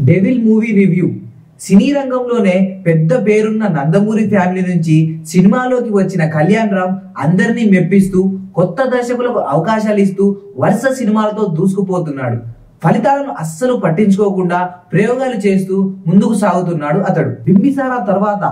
Devil movie review. సినీ రంగంలోనే పెద్ద పేరున్న నందమూరి ఫ్యామిలీ నుంచి సినిమాలోకి వచ్చిన కళ్యాణ్ రామ్ అందరినీ మెప్పిస్తూ కొత్త దర్శకులకు అవకాశాలు ఇస్తూ వరుస సినిమాలతో దూసుకుపోతున్నాడు. ఫలితాలను అస్సలు పట్టించుకోకుండా ప్రయోగాలు చేస్తూ ముందుకు సాగుతున్నాడు అతడు. బింబిసారా తర్వాత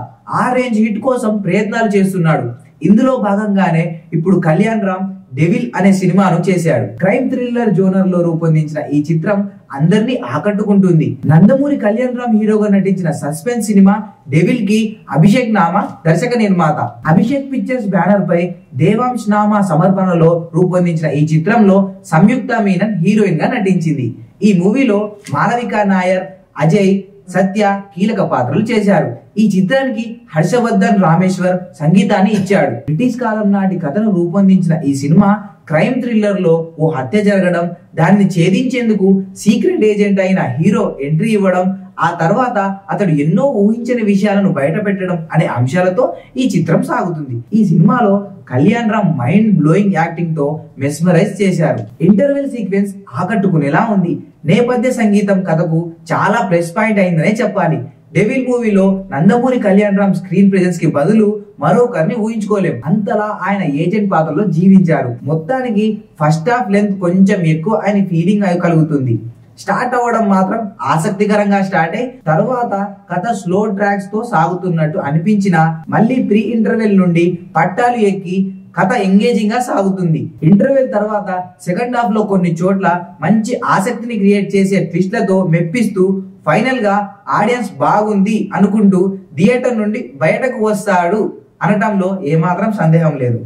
ఆ రేంజ్ హిట్ కోసం ప్రయత్నాలు చేస్తున్నాడు. ఇందులో భాగంగానే ఇప్పుడు కళ్యాణ్ రామ్ డెవిల్ అనే సినిమాను చేశాడు. క్రైమ్ థ్రిల్లర్ జోనర్ లో రూపొందించిన ఈ చిత్రం అందరినీ ఆకట్టుకుంటుంది. నందమూరి కళ్యాణ్ రామ్ హీరోగా నటించిన సస్పెన్స్ సినిమా డెవిల్ కి అభిషేక్ నామా దర్శక నిర్మాత. అభిషేక్ పిక్చర్స్ బ్యానర్ పై దేవాంశ్ నామా సమర్పణలో రూపొందించిన ఈ చిత్రంలో సంయుక్త మీనన్ హీరోయిన్ గా నటించింది. ఈ మూవీలో మాలవిక నాయర్, అజయ్, సత్య కీలక పాత్రలు చేశారు. ఈ చిత్రానికి హర్షవర్ధన్ రామేశ్వర్ సంగీతాన్ని ఇచ్చాడు. బ్రిటిష్ కాలం నాటి కథను రూపొందించిన ఈ సినిమా క్రైమ్ థ్రిల్లర్ లో ఓ హత్య జరగడం, దాన్ని ఛేదించేందుకు సీక్రెట్ ఏజెంట్ అయిన హీరో ఎంట్రీ ఇవ్వడం, ఆ తర్వాత అతడు ఎన్నో ఊహించని విషయాలను బయట పెట్టడం అనే అంశాలతో ఈ చిత్రం సాగుతుంది. ఈ సినిమాలో Kalyan Ram mind blowing acting తో మెస్మరైజ్ చేశారు. ఇంటర్వెల్ సీక్వెన్స్ ఆకట్టుకునేలా ఉంది. నేపథ్య సంగీతం కథకు చాలా ప్లస్ పాయింట్ అయిందనే చెప్పాలి. డెవిల్ మూవీలో నందమూరి కళ్యాణ్ రామ్ స్క్రీన్ ప్రెజెన్స్ కి బదులు మరొకరిని ఊహించుకోలేం. అంతలా ఆయన ఏజెంట్ పాత్రలో జీవించారు. మొత్తానికి ఫస్ట్ హాఫ్ లెంత్ కొంచెం ఎక్కువ ఆయన ఫీలింగ్ కలుగుతుంది. స్టార్ట్ అవ్వడం మాత్రం ఆసక్తికరంగా స్టార్ట్ అయి తర్వాత కథ స్లో ట్రాక్స్ తో సాగుతున్నట్టు అనిపించిన మళ్ళీ ప్రీ ఇంటర్వెల్ నుండి పట్టాలు ఎక్కి కథ ఎంగేజింగ్ గా సాగుతుంది. ఇంటర్వెల్ తర్వాత సెకండ్ హాఫ్ లో కొన్ని చోట్ల మంచి ఆసక్తిని క్రియేట్ చేసే ట్విస్ట్లతో మెప్పిస్తూ ఫైనల్ గా ఆడియన్స్ బాగుంది అనుకుంటూ థియేటర్ నుండి బయటకు వస్తాడు అనటంలో ఏమాత్రం సందేహం లేదు.